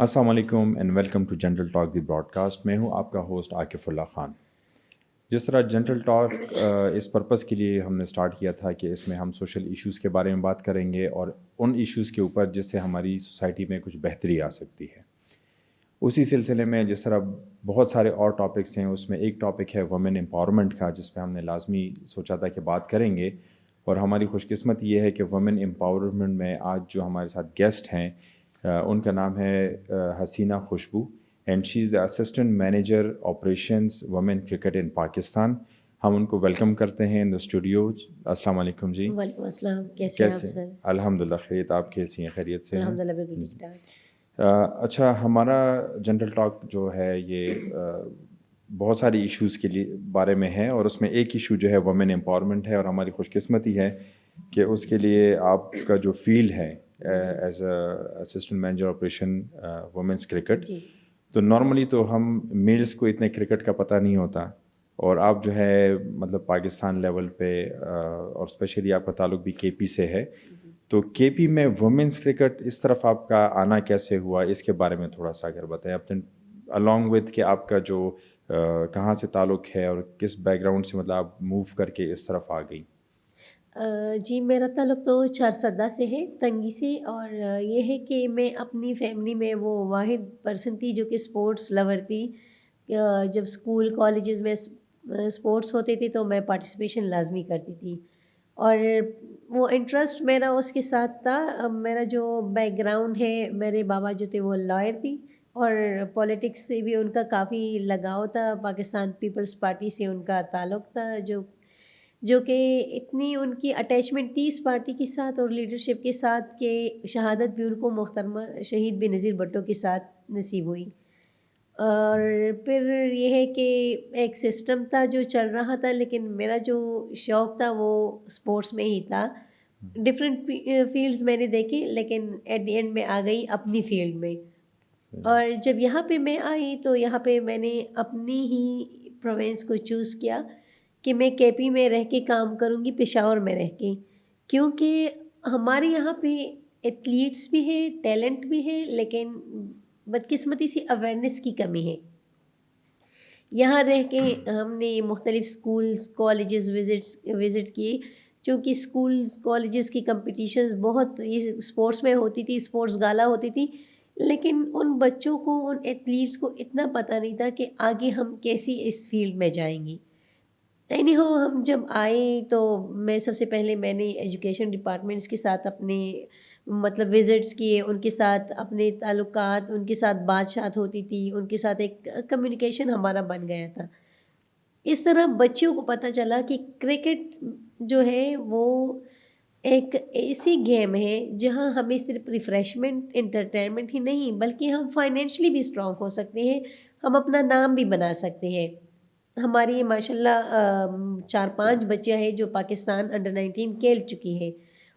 अस्सलाम वालेकुम and welcome to general talk the broadcast. मैं हूं आपका होस्ट आकिफ़ुल्लाह ख़ान। जिस तरह जनरल टॉक इस पर्पस के लिए हमने स्टार्ट किया था कि इसमें हम सोशल इश्यूज़ के बारे में बात करेंगे और उन इश्यूज़ के ऊपर जिससे हमारी सोसाइटी में कुछ बेहतरी आ सकती है। उसी सिलसिले में जिस तरह बहुत सारे और टॉपिक्स हैं, उसमें एक टॉपिक है वुमेन एम्पावरमेंट का, जिस पे हमने लाजमी सोचा था कि बात करेंगे। और हमारी खुशकिस्मत ये है कि वुमेन एम्पावरमेंट में आज जो हमारे साथ गेस्ट हैं, उनका नाम है Haseena Khushboo and she is the assistant manager operations women cricket in Pakistan. हम उनको वेलकम करते हैं इन द स्टूडियो। अस्सलाम वालेकुम जी। वालेकुम अस्सलाम। कैसे हैं आप सर? अल्हम्दुलिल्लाह खैरियत। आप कैसी हैं? खैरियत से हैं? अल्हम्दुलिल्लाह बिल्कुल ठीक ठाक। अच्छा, हमारा जनरल टॉक जो है ये बहुत सारी इश्यूज़ के लिए बारे में है और उसमें एक इशू जो है वुमेन एम्पावरमेंट है। और हमारी खुशकिस्मती है कि उसके लिए आपका जो फील्ड है as assistant manager operation women's cricket, जी तो नॉर्मली तो हम मेल्स को इतने क्रिकेट का पता नहीं होता। और आप जो है मतलब पाकिस्तान लेवल पे और स्पेशली आपका ताल्लुक भी केपी से है, तो केपी में वुमेंस क्रिकेट इस तरफ आपका आना कैसे हुआ, इसके बारे में थोड़ा सा अगर बताएं अपने अलॉन्ग विद कि आपका जो कहाँ से ताल्लुक है और किस बैकग्राउंड से मतलब आप मूव करके इस तरफ आ गई। जी, मेरा ताल्लुक तो चारसदा से है, तंगी से। और ये है कि मैं अपनी फैमिली में वो वाहिद पर्सन थी जो कि स्पोर्ट्स लवर थी। जब स्कूल कॉलेजेस में स्पोर्ट्स होते थे तो मैं पार्टिसिपेशन लाजमी करती थी। और वो इंटरेस्ट मेरा उसके साथ था। मेरा जो बैकग्राउंड है, मेरे बाबा जो थे वो लॉयर थी और पॉलिटिक्स से भी उनका काफ़ी लगाव था। पाकिस्तान पीपल्स पार्टी से उनका ताल्लुक़ था, जो कि इतनी उनकी अटैचमेंट थी इस पार्टी के साथ और लीडरशिप के साथ कि शहादत भी उनको मोहतरमा शहीद बेनज़ीर भुट्टो के साथ नसीब हुई। और फिर ये है कि एक सिस्टम था जो चल रहा था, लेकिन मेरा जो शौक़ था वो स्पोर्ट्स में ही था। डिफरेंट फील्ड्स मैंने देखे, लेकिन एट द एंड में आ गई अपनी फील्ड में। और जब यहाँ पे मैं आई तो यहाँ पे मैंने अपनी ही प्रोविंस को चूज़ किया कि मैं केपी में रह के काम करूँगी, पेशावर में रह के। क्योंकि हमारे यहाँ पे एथलीट्स भी है, टैलेंट भी है, लेकिन बदकिस्मती से अवेयरनेस की कमी है। यहाँ रह के हमने मुख्तलिफ़ स्कूल्स कॉलेजेस विज़िट किए। चूँकि स्कूल्स कॉलेजेस की कम्पिटिशन्स बहुत ये स्पोर्ट्स में होती थी, स्पोर्ट्स गाला होती थी, लेकिन उन बच्चों को, उन एथलीट्स को इतना पता नहीं था कि आगे हम कैसी इस फील्ड में जाएंगी। एनी हाउ, हम जब आए तो मैं सबसे पहले मैंने एजुकेशन डिपार्टमेंट्स के साथ अपने मतलब विज़िट्स किए, उनके साथ अपने ताल्लुकात, उनके साथ बातचीत होती थी, उनके साथ एक कम्युनिकेशन हमारा बन गया था। इस तरह बच्चियों को पता चला कि क्रिकेट जो है वो एक ऐसी गेम है जहां हमें सिर्फ रिफ़्रेशमेंट, एंटरटेनमेंट ही नहीं, बल्कि हम फाइनेंशियली भी स्ट्रॉन्ग हो सकते हैं, हम अपना नाम भी बना सकते हैं। हमारी माशाल्लाह 4-5 बच्चियाँ हैं जो पाकिस्तान अंडर 19 खेल चुकी हैं।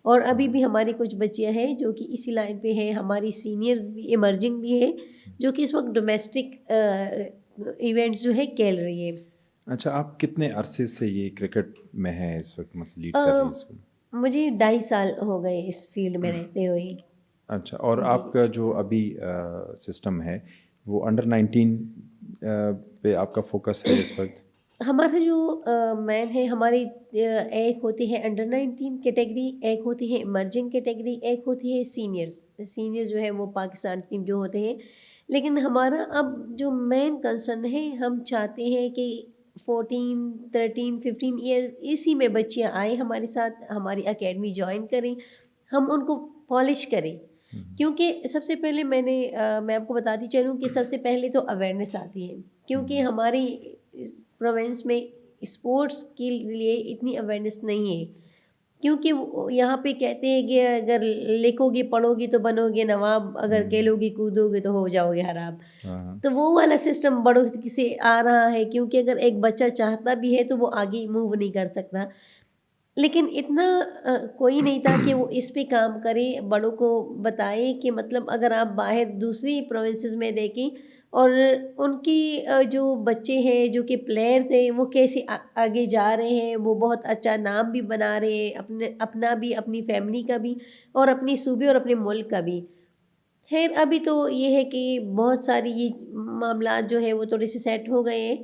और अभी भी हमारी कुछ बच्चियाँ हैं जो कि इसी लाइन पे हैं। हमारी सीनियर्स भी इमर्जिंग भी हैं जो कि इस वक्त डोमेस्टिक इवेंट्स जो है खेल रही है। अच्छा, आप कितने अरसे से ये क्रिकेट में हैं इस वक्त, मतलब लीड अ, कर रही हैं इसको? मुझे 2.5 साल हो गए इस फील्ड में रहते हुए। अच्छा, और जी, आपका जो अभी सिस्टम है वो अंडर 19 पे आपका फोकस है इस वक्त? हमारा जो मैन है, हमारी एक होती है अंडर 19 कैटेगरी, एक होती है इमर्जिंग कैटेगरी, एक होती है सीनियर्स। सीनियर जो है वो पाकिस्तान टीम जो होते हैं। लेकिन हमारा अब जो मेन कंसर्न है, हम चाहते हैं कि 14, 13, 15 ईयर इसी में बच्चियाँ आए हमारे साथ, हमारी एकेडमी ज्वाइन करें, हम उनको पॉलिश करें। क्योंकि सबसे पहले मैं आपको बताती चलूँ कि सबसे पहले तो अवेयरनेस आती है। क्योंकि हमारी प्रोविंस में स्पोर्ट्स के लिए इतनी अवेयरनेस नहीं है। क्योंकि यहाँ पे कहते हैं कि अगर लिखोगे पढ़ोगे तो बनोगे नवाब, अगर खेलोगे कूदोगे तो हो जाओगे हराब। हाँ। तो वो वाला सिस्टम बड़ों से आ रहा है, क्योंकि अगर एक बच्चा चाहता भी है तो वो आगे मूव नहीं कर सकता। लेकिन इतना कोई नहीं था कि वो इस पे काम करे, बड़ों को बताए कि मतलब अगर आप बाहर दूसरी प्रोविंसेस में देखें और उनकी जो बच्चे हैं जो कि प्लेयर्स हैं वो कैसे आगे जा रहे हैं, वो बहुत अच्छा नाम भी बना रहे हैं, अपना भी, अपनी फैमिली का भी और अपनी सूबे और अपने मुल्क का भी। खैर अभी तो ये है कि बहुत सारी ये मामला जो है वो थोड़े से सेट हो गए हैं,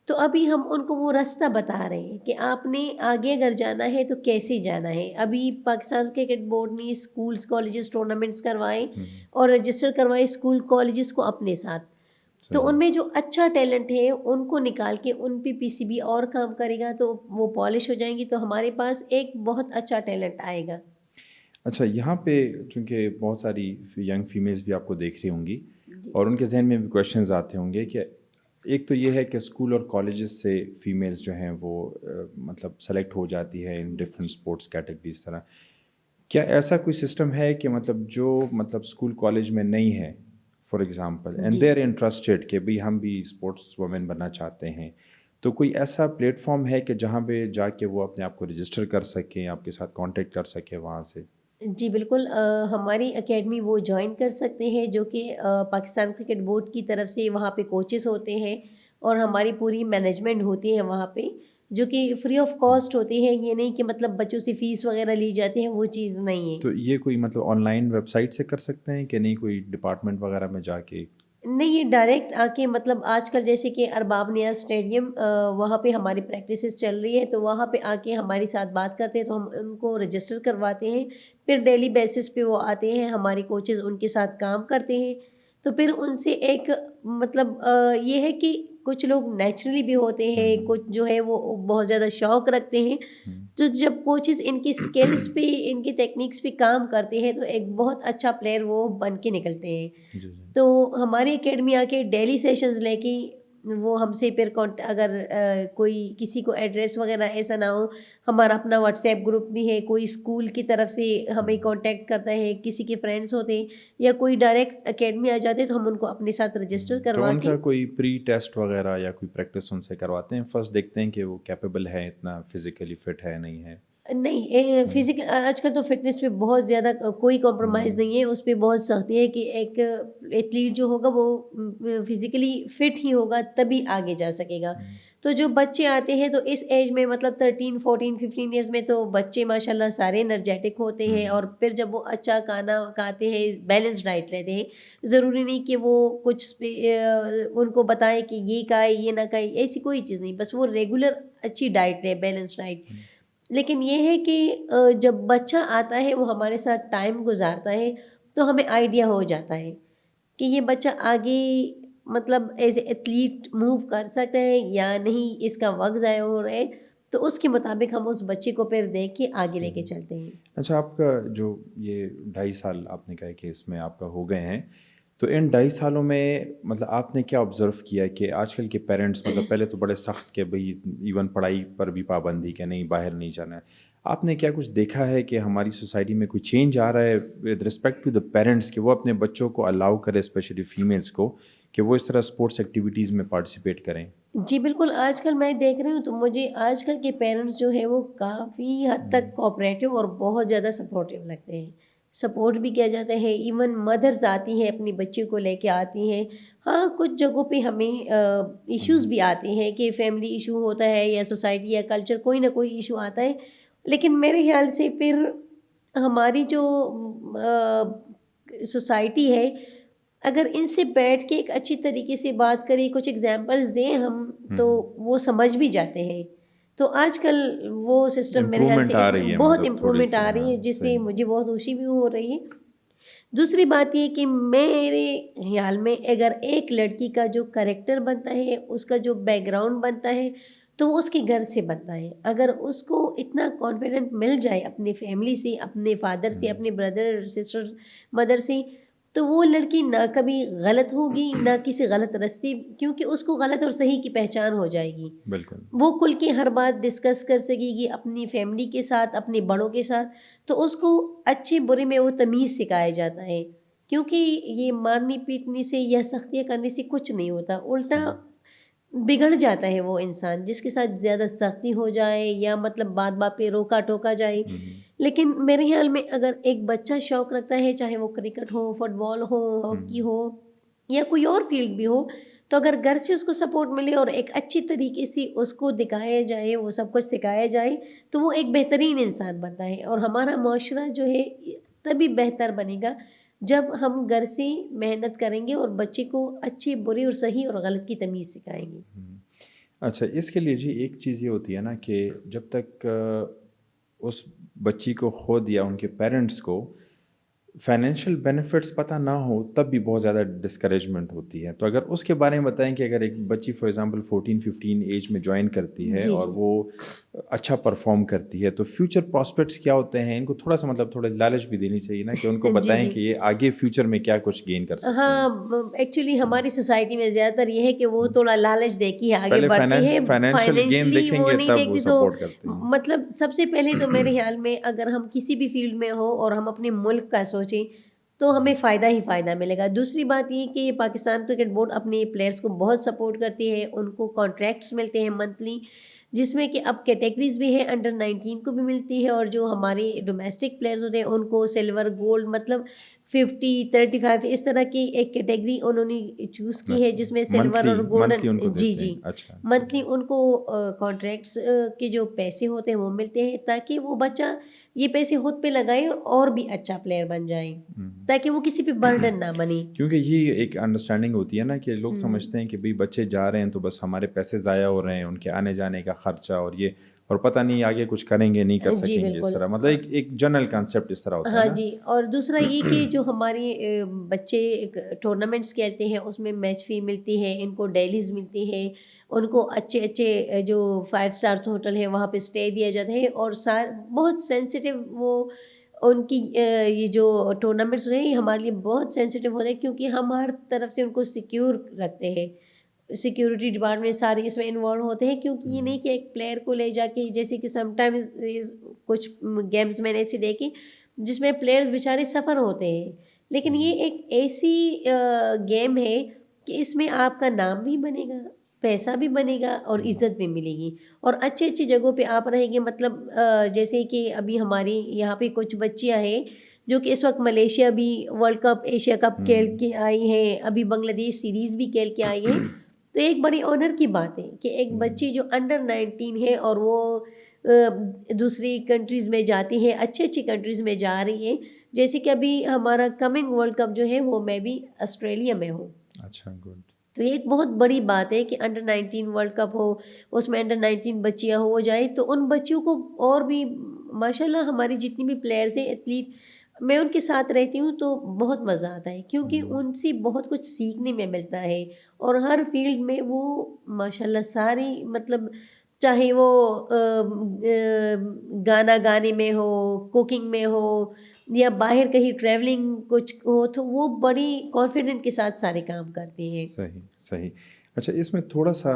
तो अभी हम उनको वो रास्ता बता रहे हैं कि आपने आगे अगर जाना है तो कैसे जाना है। अभी पाकिस्तान क्रिकेट बोर्ड ने स्कूल्स कॉलेजेस टूर्नामेंट्स करवाए हम्म, और रजिस्टर करवाए स्कूल कॉलेजेस को अपने साथ। तो सही। उनमें जो अच्छा टैलेंट है उनको निकाल के उन पे पीसीबी और काम करेगा तो वो पॉलिश हो जाएंगी, तो हमारे पास एक बहुत अच्छा टैलेंट आएगा। अच्छा, यहाँ पे चूँकि बहुत सारी यंग फीमेल्स भी आपको देख रही होंगी जी। और उनके जहन में भी क्वेश्चंस आते होंगे कि एक तो ये है कि स्कूल और कॉलेजेस से फीमेल्स जो हैं वो मतलब सेलेक्ट हो जाती है इन डिफरेंट स्पोर्ट्स कैटेगरीज तरह। क्या ऐसा कोई सिस्टम है कि मतलब जो मतलब स्कूल कॉलेज में नहीं है, फॉर एग्जांपल, एंड जी। दे आर इंटरेस्टेड कि भाई हम भी स्पोर्ट्स वुमेन बनना चाहते हैं, तो कोई ऐसा प्लेटफॉर्म है कि जहाँ पे जाके वो अपने आप को रजिस्टर कर सकें, आपके साथ कांटेक्ट कर सकें वहाँ से? जी बिल्कुल, हमारी एकेडमी वो जॉइन कर सकते हैं जो कि पाकिस्तान क्रिकेट बोर्ड की तरफ से वहाँ पे कोचेस होते हैं और हमारी पूरी मैनेजमेंट होती है वहाँ पे, जो कि फ्री ऑफ कॉस्ट होती है। ये नहीं कि मतलब बच्चों से फ़ीस वगैरह ली जाती है, वो चीज़ नहीं है। तो ये कोई मतलब ऑनलाइन वेबसाइट से कर सकते हैं कि नहीं, कोई डिपार्टमेंट वगैरह में जाके? नहीं, ये डायरेक्ट आके मतलब आजकल जैसे कि अरबाब नियाज़ स्टेडियम वहाँ पे हमारी प्रैक्टिसेस चल रही है, तो वहाँ पे आके हमारे साथ बात करते हैं, तो हम उनको रजिस्टर करवाते हैं। फिर डेली बेसिस पे वो आते हैं, हमारे कोचेज़ उनके साथ काम करते हैं। तो फिर उनसे एक मतलब ये है कि कुछ लोग नेचुरली भी होते हैं, हम्म, कुछ जो है वो बहुत ज़्यादा शौक रखते हैं। हम्म, तो जब कोचेज़ इनकी स्किल्स पे, इनकी टेक्निक्स पे काम करते हैं, तो एक बहुत अच्छा प्लेयर वो बन के निकलते हैं। जी जी। तो हमारी एकेडमी आके डेली सेशंस लेके वो हमसे फिर अगर कोई किसी को एड्रेस वगैरह ऐसा ना हो, हमारा अपना व्हाट्सएप ग्रुप भी है। कोई स्कूल की तरफ से हमें हम्म। कांटेक्ट करता है, किसी के फ्रेंड्स होते हैं या कोई डायरेक्ट एकेडमी आ जाते हैं, तो हम उनको अपने साथ रजिस्टर तो करवा उनका के। कोई प्री टेस्ट वगैरह या कोई प्रैक्टिस उनसे करवाते हैं, फर्स्ट देखते हैं कि वो कैपेबल है, इतना फिजिकली फिट है नहीं है? नहीं, हम्म, फिजिकल आजकल तो फिटनेस पे बहुत ज़्यादा कोई कॉम्प्रोमाइज़ हम्म, नहीं है, उस पे बहुत सख्ती है कि एक एथलीट जो होगा वो फिजिकली फिट ही होगा तभी आगे जा सकेगा। हम्म, तो जो बच्चे आते हैं तो इस एज में मतलब 13 14 15 इयर्स में तो बच्चे माशाल्लाह सारे एनर्जेटिक होते हैं, हम्म। और फिर जब वो अच्छा खाना खाते हैं, बैलेंस डाइट लेते हैं। ज़रूरी नहीं कि वो उनको बताएं कि ये खाए ये ना खाए, ऐसी कोई चीज़ नहीं, बस वो रेगुलर अच्छी डाइट ले, बैलेंस डाइट। लेकिन ये है कि जब बच्चा आता है वो हमारे साथ टाइम गुज़ारता है, तो हमें आइडिया हो जाता है कि ये बच्चा आगे मतलब एज़ ए एथलीट मूव कर सकता है या नहीं, इसका वक़्त ज़ाया हो रहा है। तो उसके मुताबिक हम उस बच्चे को फिर देख के आगे लेके सही। चलते हैं। अच्छा, आपका जो ये 2.5 साल आपने कहा कि इसमें आपका हो गए हैं, तो इन 2.5 सालों में मतलब आपने क्या ऑब्ज़र्व किया कि आजकल के पेरेंट्स मतलब पहले तो बड़े सख्त के भाई इवन पढ़ाई पर भी पाबंदी कि नहीं बाहर नहीं जाना है। आपने क्या कुछ देखा है कि हमारी सोसाइटी में कोई चेंज आ रहा है with respect to the parents कि वो अपने बच्चों को अलाउ करें, स्पेशली फीमेल्स को, कि वो इस तरह स्पोर्ट्स एक्टिविटीज़ में पार्टिसिपेट करें? जी बिल्कुल, आजकल मैं देख रही हूँ तो मुझे आजकल के पेरेंट्स जो है वो काफ़ी हद तक हम्म, कोऑपरेटिव और बहुत ज़्यादा सपोर्टिव लगते हैं। सपोर्ट भी किया जाता है, इवन मदर्स आती हैं अपनी बच्ची को लेके आती हैं। हाँ, कुछ जगहों पे हमें इश्यूज़ हम्म, भी आते हैं कि फैमिली इशू होता है या सोसाइटी या कल्चर, कोई ना कोई इशू आता है। लेकिन मेरे ख़्याल से फिर हमारी जो सोसाइटी है, अगर इनसे बैठ के एक अच्छी तरीके से बात करें, कुछ एग्जांपल्स दें हम, तो हम्म। वो समझ भी जाते हैं। तो आजकल वो सिस्टम मेरे ख्याल इम्प्रूवमेंट से आ एक रही है बहुत मतलब थोड़ी इम्प्रूवमेंट सी, आ हाँ, रही है, जिससे सही। मुझे बहुत खुशी भी हो रही है। दूसरी बात ये कि मेरे ख्याल में अगर एक लड़की का जो कैरेक्टर बनता है, उसका जो बैकग्राउंड बनता है, तो वो उसके घर से बनता है। अगर उसको इतना कॉन्फिडेंट मिल जाए अपनी फैमिली से, अपने फादर से, हम्म, अपने ब्रदर, सिस्टर, मदर से, तो वो लड़की ना कभी गलत होगी, ना किसी गलत रास्ते, क्योंकि उसको गलत और सही की पहचान हो जाएगी। बिल्कुल। वो खुल के हर बात डिस्कस कर सकेगी अपनी फैमिली के साथ, अपने बड़ों के साथ। तो उसको अच्छे-बुरे में वो तमीज़ सिखाया जाता है। क्योंकि ये मारने-पीटने से या सख्तियाँ करने से कुछ नहीं होता, उल्टा हम्म, बिगड़ जाता है वो इंसान, जिसके साथ ज़्यादा सख्ती हो जाए या मतलब बात-बात पे रोका-टोका जाए। हम्म, लेकिन मेरे ख़्याल में अगर एक बच्चा शौक रखता है, चाहे वो क्रिकेट हो, फुटबॉल हो, हॉकी हम्म, हो या कोई और फ़ील्ड भी हो, तो अगर घर से उसको सपोर्ट मिले और एक अच्छी तरीके से उसको दिखाया जाए, वो सब कुछ सिखाया जाए, तो वो एक बेहतरीन इंसान बनता है और हमारा मुआशरा जो है तभी बेहतर बनेगा जब हम घर से मेहनत करेंगे और बच्चे को अच्छी, बुरी और सही और गलत की तमीज़ सिखाएँगे। अच्छा, इसके लिए जी एक चीज़ ये होती है ना कि जब तक उस बच्ची को खुद या उनके पेरेंट्स को फाइनेंशियल बेनिफिट्स पता ना हो तब भी बहुत ज़्यादा डिस्करेजमेंट होती है। तो अगर उसके बारे में बताएं कि अगर एक बच्ची फॉर एग्जांपल 14-15 एज में ज्वाइन करती है जी, और जी। वो अच्छा परफॉर्म करती है तो फ्यूचर प्रॉस्पेक्ट्स क्या होते हैं, इनको थोड़ा सा मतलब थोड़ा लालच भी देनी चाहिए ना कि उनको जी, बताएं जी। कि ये आगे फ्यूचर में क्या कुछ गेन कर सकती हैं। हाँ, एक्चुअली हमारी सोसाइटी में ज़्यादातर ये है कि वो थोड़ा लालच दे के आगे पहले बढ़ती है, फाइनेंशियल गेन फाइनेंशियली वो देखेंगे नहीं तब वो देखती। तो सपोर्ट करते हैं। मतलब सबसे पहले तो मेरे ख्याल में अगर हम किसी भी फील्ड में हो और हम अपने मुल्क का सोचें तो हमें फ़ायदा ही फ़ायदा मिलेगा। दूसरी बात ये कि पाकिस्तान क्रिकेट बोर्ड अपने प्लेयर्स को बहुत सपोर्ट करती है, उनको कॉन्ट्रैक्ट्स मिलते हैं मंथली, जिसमें कि अब कैटेगरीज़ भी है, अंडर 19 को भी मिलती है और जो हमारे डोमेस्टिक प्लेयर्स होते हैं उनको सिल्वर, गोल्ड, मतलब 50, 35 इस तरह की एक कैटेगरी उन्होंने चूज़ की है अच्छा, जिसमें सिल्वर मंथली और मंथली गोल्डन। उनको जी, देते जी। हैं। अच्छा। मंथली उनको कॉन्ट्रैक्ट्स के जो पैसे होते हैं वो मिलते हैं ताकि वो बच्चा ये पैसे खुद पे लगाए और भी अच्छा प्लेयर बन जाए, हम्म। ताकि वो किसी पे बर्डन ना बने। क्योंकि ये एक अंडरस्टैंडिंग होती है ना कि लोग हुँ। समझते हैं कि भाई बच्चे जा रहे हैं तो बस हमारे पैसे ज़ाया हो रहे हैं, उनके आने जाने का खर्चा और ये, और पता नहीं आगे कुछ करेंगे नहीं कर जी, सकेंगे इस बिल्कुल। तरह, मतलब एक एक जनरल कॉन्सेप्ट इस तरह होता है हाँ ना। जी, और दूसरा ये कि जो हमारे बच्चे एक टूर्नामेंट्स खेलते हैं उसमें मैच फ़ी मिलती है, इनको डेलीज़ मिलती है, उनको अच्छे-अच्छे जो 5 स्टार्स होटल है वहाँ पे स्टे दिया जाता है और बहुत सेंसिटिव वो उनकी ये जो टूर्नामेंट्स होते हैं ये हमारे लिए बहुत सेंसिटिव होते हैं क्योंकि हम हर तरफ से उनको सिक्योर रखते हैं। सिक्योरिटी डिपार्टमेंट सारे इसमें इन्वॉल्व होते हैं क्योंकि ये नहीं कि एक प्लेयर को ले जाके, जैसे कि समटाइम्स कुछ गेम्स मैंने ऐसे देखे जिसमें प्लेयर्स बेचारे सफ़र होते हैं, लेकिन ये एक ऐसी गेम है कि इसमें आपका नाम भी बनेगा, पैसा भी बनेगा और इज़्ज़त भी मिलेगी और अच्छी-अच्छी जगहों पे आप रहेंगे। मतलब जैसे कि अभी हमारी यहाँ पे कुछ बच्चियाँ हैं जो कि इस वक्त मलेशिया भी वर्ल्ड कप, एशिया कप खेल हम्म। के आई हैं, अभी बांग्लादेश सीरीज़ भी खेल के आई हैं। तो एक बड़ी ऑनर की बात है कि एक बच्ची जो अंडर 19 है और वो दूसरी कंट्रीज़ में जाती है, अच्छी-अच्छी कंट्रीज़ में जा रही है। जैसे कि अभी हमारा कमिंग वर्ल्ड कप जो है वो मैं भी ऑस्ट्रेलिया में हूँ। अच्छा, गुड। तो ये एक बहुत बड़ी बात है कि अंडर 19 वर्ल्ड कप हो, उसमें अंडर 19 बच्चियाँ हो जाए तो उन बच्चियों को और भी माशाल्लाह हमारी जितनी भी प्लेयर्स हैं एथलीट, मैं उनके साथ रहती हूँ तो बहुत मज़ा आता है क्योंकि उनसे बहुत कुछ सीखने में मिलता है और हर फील्ड में वो माशाल्लाह सारी, मतलब चाहे वो गाना गाने में हो, कुकिंग में हो या बाहर कहीं ट्रैवलिंग कुछ हो तो वो बड़ी कॉन्फिडेंट के साथ सारे काम करते हैं। सही, सही। अच्छा, इसमें थोड़ा-सा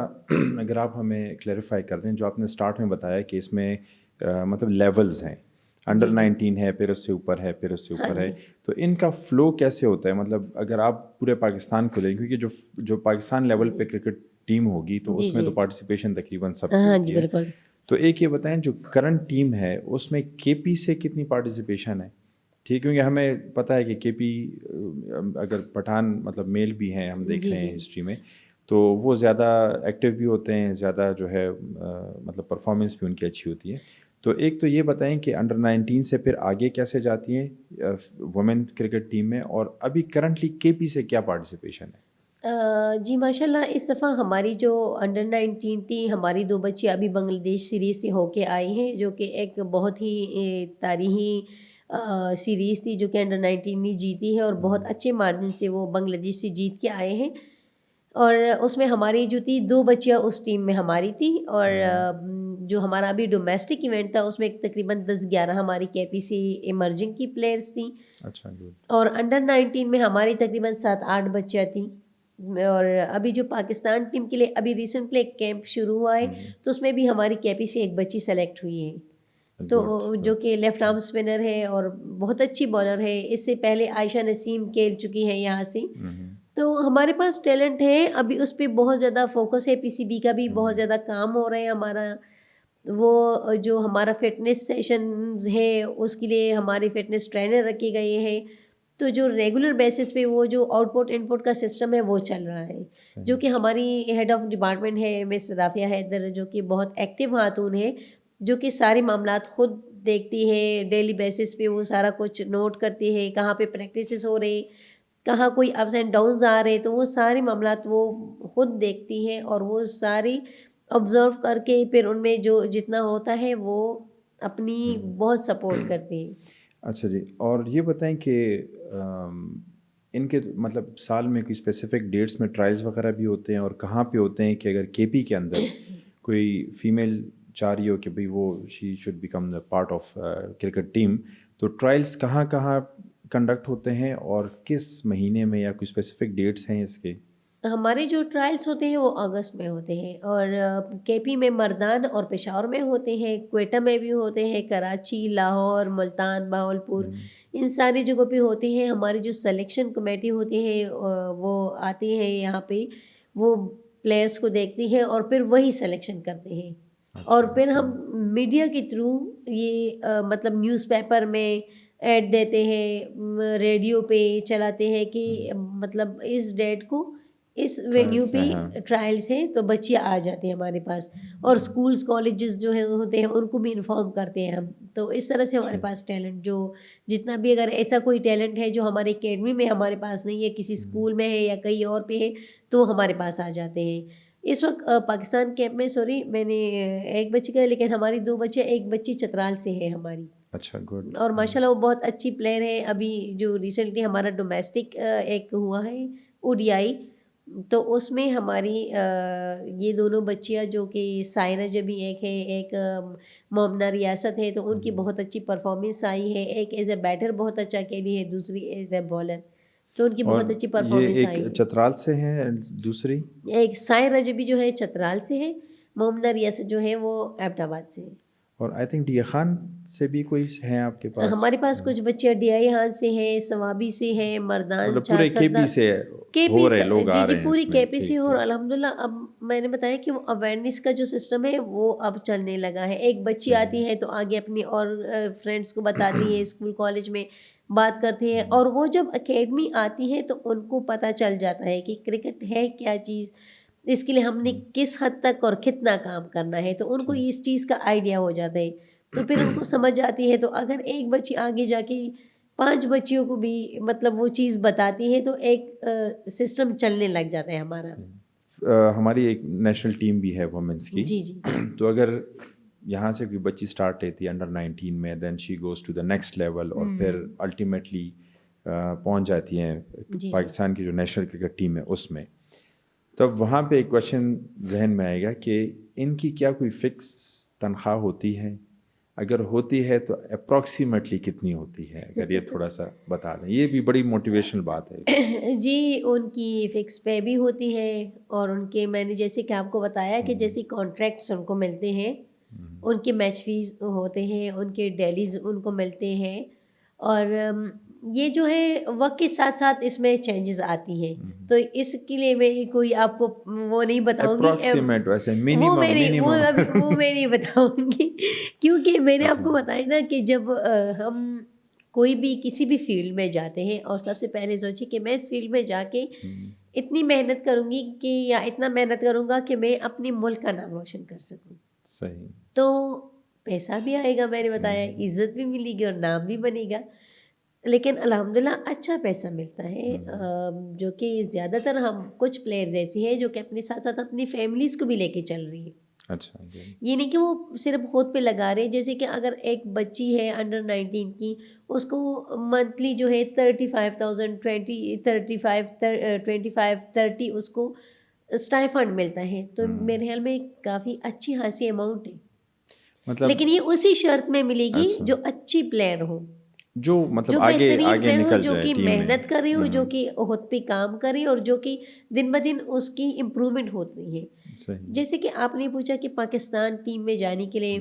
अगर आप हमें क्लैरिफ़ाई कर दें, जो आपने स्टार्ट में बताया कि इसमें मतलब लेवल्स हैं, अंडर जी, जी। 19 है, फिर उससे ऊपर है, फिर उससे हाँ ऊपर है, जी। तो इनका फ़्लो कैसे होता है? मतलब अगर आप पूरे पाकिस्तान को लें, क्योंकि जो जो पाकिस्तान लेवल पे क्रिकेट टीम होगी, तो जी, उसमें जी। तो पार्टिसिपेशन तकरीबन सबकी हाँ होती जी, है। बिल्कुल। तो एक ये बताएँ, जो करंट टीम है, उसमें केपी से कितनी पार्टिसिपेशन है? ठीक, क्योंकि हमें पता है कि केपी अगर पठान मतलब मेल भी हैं, हम देख जी, रहे हैं जी। हिस्ट्री में, तो वो ज़्यादा एक्टिव भी होते हैं, ज़्यादा जो है मतलब परफॉर्मेंस भी उनकी अच्छी होती है। तो एक तो ये बताएं कि अंडर 19 से फिर आगे कैसे जाती हैं वुमेन क्रिकेट टीम में, और अभी करंटली केपी से क्या पार्टिसिपेशन है? जी माशाल्लाह इस दफ़ा हमारी जो अंडर 19 थी, हमारी 2 बच्चियाँ अभी बांग्लादेश सीरीज़ से होके आई हैं जो कि एक बहुत ही तारीख़ी सीरीज़ थी जो कि अंडर 19 ने जीती है और बहुत अच्छे मार्जिन से वो बांग्लादेश से जीत के आए हैं। और उसमें हमारी जो थी 2 बच्चियाँ उस टीम में हमारी थी और जो हमारा अभी डोमेस्टिक इवेंट था उसमें तकरीबन 10-11 हमारी केपीसी इमर्जिंग की प्लेयर्स थी अच्छा, गुड। और अंडर 19 में हमारी तकरीबन 7-8 बच्चियाँ थीं। और अभी जो पाकिस्तान टीम के लिए अभी रिसेंटली एक कैंप शुरू हुआ है तो उसमें भी हमारी केपीसी एक बच्ची सेलेक्ट हुई है। गुड, तो जो गुड। कि लेफ्ट आर्म स्पिनर है और बहुत अच्छी बॉलर है। इससे पहले आयशा नसीम खेल चुकी हैं यहाँ से। तो हमारे पास टैलेंट है, अभी उस पे बहुत ज़्यादा फ़ोकस है, पीसीबी का भी बहुत ज़्यादा काम हो रहा है हमारा। वो जो हमारा फ़िटनेस सेशंस है, उसके लिए हमारे फ़िटनेस ट्रेनर रखे गए हैं। तो जो रेगुलर बेसिस पे वो जो आउटपुट इनपुट का सिस्टम है वो चल रहा है। जो सही। कि हमारी हेड ऑफ़ डिपार्टमेंट है मिस राफ़िया हैदर, जो कि बहुत एक्टिव खातून है। जो कि सारे मामलात खुद देखती है, डेली बेसिस पे वो सारा कुछ नोट करती है, कहाँ पे प्रैक्टिसेस हो रही, कहाँ कोई अप्स एंड डाउन्स आ रहे, तो वो सारे मामलात वो खुद देखती है और वो सारी ऑब्जर्व करके फिर उनमें जो जितना होता है वो अपनी बहुत सपोर्ट करती है। अच्छा जी, और ये बताएं कि इनके मतलब साल में कोई स्पेसिफिक डेट्स में ट्रायल्स वगैरह भी होते हैं, और कहाँ पे होते हैं कि अगर केपी के अंदर कोई फीमेल चाह रही हो कि भाई वो she should become the part of cricket team, तो ट्रायल्स कहाँ कहाँ कंडक्ट होते हैं और किस महीने में, या कोई स्पेसिफिक डेट्स हैं इसके? हमारे जो ट्रायल्स होते हैं वो अगस्त में होते हैं, और केपी में मर्दान और पेशावर में होते हैं, क्वेटा में भी होते हैं, कराची, लाहौर, मुल्तान, बहावलपुर, इन सारी जगहों पे होते हैं। हमारी जो सिलेक्शन कमेटी होती है वो आती है यहाँ पे, वो प्लेयर्स को देखती है और फिर वही सिलेक्शन करते हैं। और अच्छा, फिर हम सही। मीडिया के थ्रू ये मतलब न्यूज़पेपर में ऐड देते हैं, रेडियो पे चलाते हैं कि मतलब इस डेट को इस वेन्यू ट्रायल्स पे हैं, हाँ। ट्रायल्स हैं, तो बच्चियाँ आ जाती हैं हमारे पास। और स्कूल्स कॉलेजेस जो है होते हैं उनको भी इन्फॉर्म करते हैं हम। तो इस तरह से हमारे ठीक। पास टैलेंट जो जितना भी, अगर ऐसा कोई टैलेंट है जो हमारे एकेडमी में हमारे पास नहीं है, किसी स्कूल में है या कहीं और पे है, तो वो हमारे पास आ जाते हैं। इस वक्त पाकिस्तान कैंप में, सॉरी मैंने एक बच्ची का, लेकिन हमारी 2 बच्चियाँ, एक बच्ची चतराल से है हमारी, अच्छा, गुड। और माशाल्लाह वो बहुत अच्छी प्लेयर है। अभी जो रिसेंटली हमारा डोमेस्टिक एक हुआ है ओडीआई, तो उसमें हमारी ये दोनों बच्चियां जो कि सायरा जबी एक है, एक मोमना रियासत है, तो उनकी बहुत अच्छी परफॉर्मेंस आई है। एक एज ए बैटर बहुत अच्छा खेली है, दूसरी एज ए बॉलर, तो उनकी बहुत और अच्छी ये परफॉर्मेंस आई एक है। चतराल से है, दूसरी? एक सायरा जबी जो है चतराल से है, मोमना रियासत जो है वो एबटाबाद से है। और आई थिंक डिया खान से भी कोई हैं आपके पास? हमारे पास कुछ बच्चे डीआई हान से हैं, सवाबी से हैं, मर्दान, मतलब पूरे चारसदा, केपी से केपी हो रहे लोग जी आ जी रहे हैं पूरी इसमें? केपी से ठीक हो। और ठीक। अल्हम्दुलिल्लाह अब मैंने बताया कि वो अवेयरनेस का जो सिस्टम है वो अब चलने लगा है। एक बच्ची सही। आती है तो आगे अपनी और फ्रेंड्स को बताती है, स्कूल कॉलेज में बात करती है, और वो जब एकेडमी आती है तो उनको पता चल जाता है कि क्रिकेट है क्या चीज़, इसके लिए हमने किस हद तक और कितना काम करना है, तो उनको ठीक। इस चीज़ का आइडिया हो जाता है। तो फिर उनको समझ आती है, तो अगर एक बच्ची आगे जाके 5 बच्चियों को भी मतलब वो चीज़ बताती है, तो एक सिस्टम चलने लग जाता है हमारा। हमारी एक नेशनल टीम भी है वुमेंस की। जी, जी। तो अगर यहाँ से कोई बच्ची स्टार्ट लेती है अंडर 19 में, then she goes to the next level, और फिर अल्टीमेटली पहुँच जाती हैं जी, जी। पाकिस्तान की जो नेशनल क्रिकेट टीम है उसमें। तब वहाँ पे एक क्वेश्चन जहन में आएगा कि इनकी क्या कोई फ़िक्स तनख्वाह होती है? अगर होती है तो अप्रॉक्सीमेटली कितनी होती है? अगर ये थोड़ा सा बता दें, ये भी बड़ी मोटिवेशनल बात है। जी, उनकी फ़िक्स पे भी होती है, और उनके मैंने जैसे कि आपको बताया कि जैसे कॉन्ट्रैक्ट्स उनको मिलते हैं, उनके मैच फ़ीस होते हैं, उनके डेलीज़ उनको मिलते हैं, और ये जो है वक़्त के साथ-साथ इसमें चेंजेज़ आती हैं। तो इसके लिए मैं कोई आपको वो नहीं बताऊँगी, अप्रॉक्सीमेट वैसे वो मिनिमम मैं नहीं, वो मिनिमम। अभी वो मैं नहीं बताऊँगी क्योंकि मैंने अच्छा। आपको बताया ना कि जब हम कोई भी किसी भी फ़ील्ड में जाते हैं, और सबसे पहले सोचिए कि मैं इस फ़ील्ड में जाके इतनी मेहनत करूँगी कि, या इतना मेहनत करूँगा कि मैं अपने मुल्क का नाम रोशन कर सकूँ। सही। तो पैसा भी आएगा, मैंने बताया, इज़्ज़त भी मिलेगी और नाम भी बनेगा। लेकिन अल्हम्दुलिल्लाह अच्छा पैसा मिलता है, जो कि ज़्यादातर हम कुछ प्लेयर्स ऐसी हैं जो कि अपने साथ-साथ अपनी फैमिलीज़ को भी लेके चल रही हैं। अच्छा जी। ये नहीं कि वो सिर्फ खुद पे लगा रहे हैं। जैसे कि अगर एक बच्ची है अंडर 19 की, उसको मंथली जो है 35,000 25 30 उसको स्टाइफंड मिलता है, तो मेरे ख्याल में काफ़ी अच्छी खासी अमाउंट है। मतलब लेकिन ये उसी शर्त में मिलेगी अच्छा, जो अच्छी प्लेयर हो, जो मतलब जो आगे बेहतरीन आगे प्लेयर हो, निकल जो जाए कि टीम में। मेहनत कर रही हो, जो कि खुद पे काम कर रही हो, और जो कि दिन ब दिन उसकी इम्प्रूवमेंट होती है। सही। जैसे कि आपने पूछा कि पाकिस्तान टीम में जाने के लिए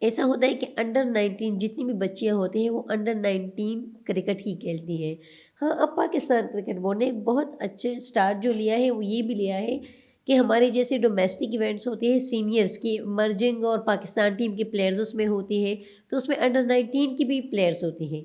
ऐसा होता है कि अंडर 19 जितनी भी बच्चियां होती हैं वो अंडर 19 क्रिकेट ही खेलती हैं। हाँ, अब पाकिस्तान क्रिकेट बोर्ड ने एक बहुत अच्छे स्टार्ट जो लिया है वो ये भी लिया है कि हमारे जैसे डोमेस्टिक इवेंट्स होते हैं सीनियर्स की मर्जिंग, और पाकिस्तान टीम की प्लेयर्स उसमें होती है, तो उसमें अंडर 19 की भी प्लेयर्स होती हैं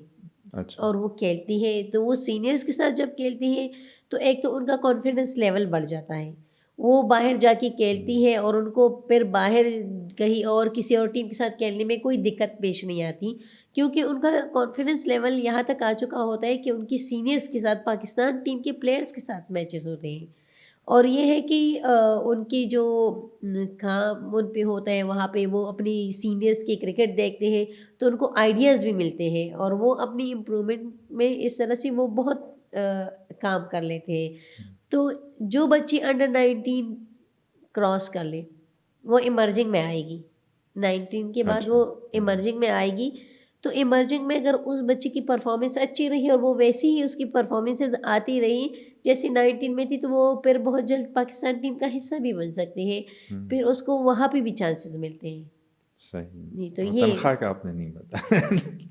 अच्छा। और वो खेलती हैं। तो वो सीनियर्स के साथ जब खेलती हैं तो एक तो उनका कॉन्फिडेंस लेवल बढ़ जाता है, वो बाहर जाके खेलती है और उनको फिर बाहर कहीं और किसी और टीम के साथ खेलने में कोई दिक्कत पेश नहीं आती, क्योंकि उनका कॉन्फिडेंस लेवल यहाँ तक आ चुका होता है कि उनकी सीनियर्स के साथ, पाकिस्तान टीम के प्लेयर्स के साथ मैचेस होते हैं। और ये है कि उनकी जो काम उन पे होता है, वहाँ पे वो अपनी सीनियर्स की क्रिकेट देखते हैं तो उनको आइडियाज़ भी मिलते हैं और वो अपनी इम्प्रूवमेंट में इस तरह से वो बहुत काम कर लेते हैं। तो जो बच्ची अंडर 19 क्रॉस कर ले, वो इमर्जिंग में आएगी। 19 के बाद अच्छा। वो इमर्जिंग में आएगी, तो इमर्जिंग में अगर उस बच्चे की परफॉर्मेंस अच्छी रही और वो वैसी ही उसकी परफॉर्मेंसेस आती रही जैसे 19 में थी, तो वो फिर बहुत जल्द पाकिस्तान टीम का हिस्सा भी बन सकती है। फिर उसको वहाँ पे भी चांसेस मिलते हैं। सही। नहीं तो और ये तनख्वाह का आपने नहीं बताया।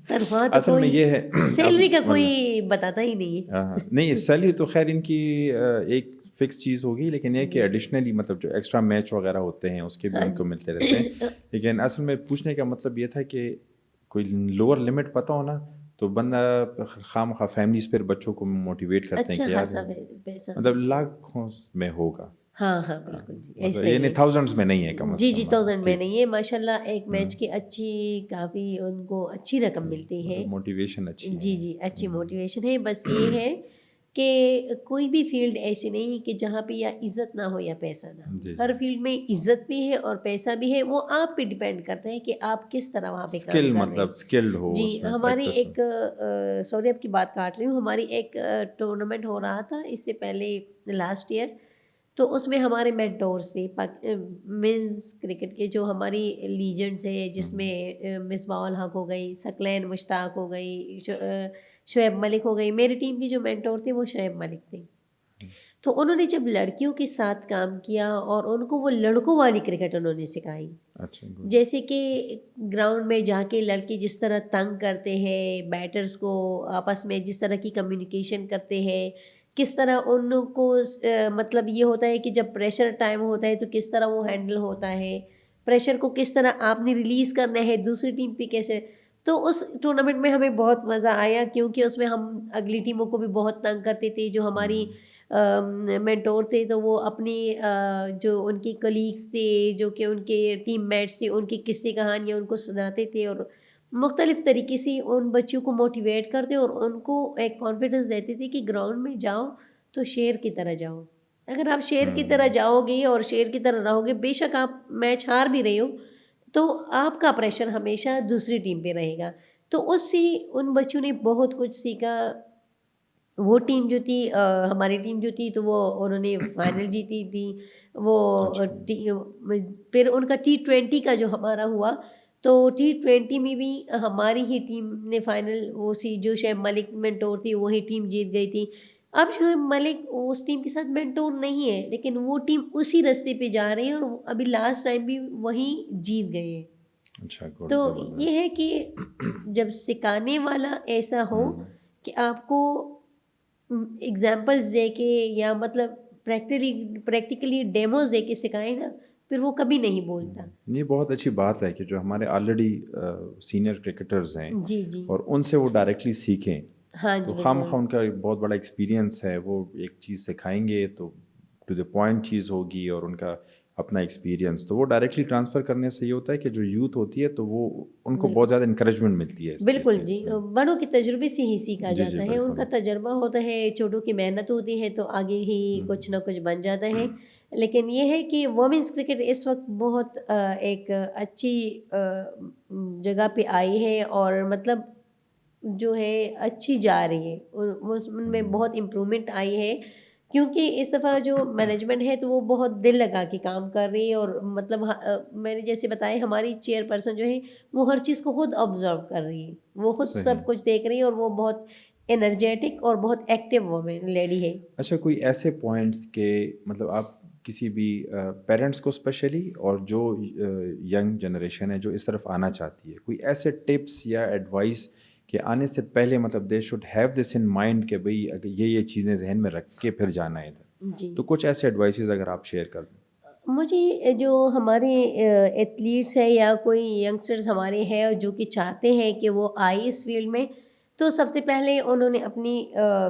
तनख्वाह तो असल में कोई ये है सैलरी का अब कोई मतलब बताता ही नहीं है। नहीं सैलरी तो खैर इनकी एक फिक्स चीज़ होगी, लेकिन ये कि जी। एडिशनली मतलब जो एक्स्ट्रा मैच वगैरह होते हैं उसके भी हाँ उनको जी। मिलते रहते हैं। लेकिन असल में पूछने का मतलब ये था कि कोई लोअर लिमिट पता हो ना, तो बंदा खामखा फैमिलीज फिर बच्चों को मोटिवेट करते हैं अच्छा कि यार खासा पैसा मतलब मिलता है। लाखों में होगा। हाँ, हाँ, बिल्कुल जी, मतलब ऐसा ये ही नहीं है। थाउजेंड्स में नहीं है कम जी, से जी, कम। 1000 में ठीक। नहीं है, माशाल्लाह एक मैच की अच्छी काफ़ी उनको अच्छी रकम मिलती है। मतलब मोटिवेशन अच्छी जी, है। जी, अच्छी मोटिवेशन है। बस ये है कि कोई भी फ़ील्ड ऐसी नहीं है कि जहाँ पे या इज़्ज़त ना हो या पैसा ना हो। जी हर जी। फ़ील्ड में इज़्ज़त भी है और पैसा भी है, वो आप पे डिपेंड करता है कि आप किस तरह वहाँ पे काम स्किल कर रहे हैं। मतलब स्किल्ड हो जी, उसमें हमारी प्रैक्टिस हो। एक सॉरी आपकी बात काट रही हूँ, हमारी एक टूर्नामेंट हो रहा था इससे पहले लास्ट ईयर, तो उसमें हमारे मेंटोर्स थे मेंस क्रिकेट के जो हमारी लीजेंड्स हैं, जिसमें मिसबाह उल हक हो गई, सकलैन मुश्ताक हो गई, शुएब मलिक हो गई। मेरी टीम की जो मेंटोर थे वो शुएब मलिक थे। तो उन्होंने जब लड़कियों के साथ काम किया और उनको वो लड़कों वाली क्रिकेट उन्होंने सिखाई, अच्छा गुड। जैसे कि ग्राउंड में जाके लड़के जिस तरह तंग करते हैं बैटर्स को, आपस में जिस तरह की कम्युनिकेशन करते हैं, किस तरह उनको मतलब ये होता है कि जब प्रेशर टाइम होता है तो किस तरह वो हैंडल होता है, प्रेशर को किस तरह आपने रिलीज़ करना है दूसरी टीम पे कैसे। तो उस टूर्नामेंट में हमें बहुत मज़ा आया, क्योंकि उसमें हम अगली टीमों को भी बहुत तंग करते थे। जो हमारी मेंटोर थे तो वो अपनी जो उनके कलीग्स थे, जो कि उनके टीममेट्स थे, उनकी किस्से कहानियाँ उनको सुनाते थे और मुख्तलिफ़ तरीके से उन बच्चों को मोटिवेट करते और उनको एक कॉन्फिडेंस देते थे कि ग्राउंड में जाओ तो शेर की तरह जाओ। अगर आप शेर की तरह जाओगे और शेर की तरह रहोगे, बेशक आप मैच हार भी रहे हो, तो आपका प्रेशर हमेशा दूसरी टीम पे रहेगा। तो उससे उन बच्चों ने बहुत कुछ सीखा। वो टीम जो थी हमारी टीम जो थी तो वो उन्होंने फाइनल जीती थी। वो अच्छा। फिर उनका T20 का जो हमारा हुआ, तो T20 में भी हमारी ही टीम ने फाइनल, वो सी जो शुएब मलिक मेंटोर थी वही टीम जीत गई थी। अब शुएब मलिक उस टीम के साथ मेंटोर नहीं है, लेकिन वो टीम उसी रास्ते पे जा रही है और वो अभी लास्ट टाइम भी वही जीत गए हैं। अच्छा गुड तो ये है ज़बरदस्त। कि जब सिखाने वाला ऐसा हो कि आपको एग्जाम्पल्स दे के या मतलब प्रैक्टिकली डेमोज दे के सिखाए ना, फिर वो कभी नहीं बोलता। ये बहुत अच्छी बात है कि जो हमारे ऑलरेडी सीनियर क्रिकेटर्स हैं जी, जी। और उनसे वो डायरेक्टली सीखें, हाँ तो जी, बिल्कुल। खामखा उनका एक बहुत बड़ा एक्सपीरियंस है, वो एक चीज़ सिखाएंगे तो टू द पॉइंट चीज़ होगी और उनका अपना एक्सपीरियंस तो वो डायरेक्टली ट्रांसफ़र करने से ये होता है कि जो यूथ होती है तो वो उनको बहुत बिल्कुल, ज़्यादा इंकरेजमेंट मिलती है इस चीज़ बिल्कुल से। जी। बड़ों के तजुर्बे से ही सीखा जी जी जाता है, उनका बिल्कुल। तजुर्बा होता है, छोटों की मेहनत होती है तो आगे ही कुछ ना कुछ बन जाता है। लेकिन ये है कि वुमेन्स क्रिकेट इस वक्त बहुत एक अच्छी जगह पे आई है और मतलब जो है अच्छी जा रही है और उसमें बहुत इम्प्रूवमेंट आई है, क्योंकि इस दफ़ा जो मैनेजमेंट है तो वो बहुत दिल लगा के काम कर रही है और मतलब मैंने जैसे बताया हमारी चेयरपर्सन जो है वो हर चीज़ को खुद ऑब्जर्व कर रही है, वो खुद सही। सब कुछ देख रही है और वो बहुत एनर्जेटिक और बहुत एक्टिव वोमेन लेडी है। अच्छा कोई ऐसे पॉइंट्स के मतलब आप किसी भी पेरेंट्स को स्पेशली और जो यंग जनरेशन है जो इस तरफ आना चाहती है, कोई ऐसे टिप्स या एडवाइस कि आने से पहले मतलब they should have this in mind कि भाई अगर ये चीज़ें जहन में रख के फिर जाना है इधर, जी। तो कुछ ऐसे एडवाइसेस अगर आप शेयर कर दें। मुझे जो हमारे एथलीट्स हैं या कोई यंगस्टर्स हमारे हैं जो कि चाहते हैं कि वो आए इस फील्ड में, तो सबसे पहले उन्होंने अपनी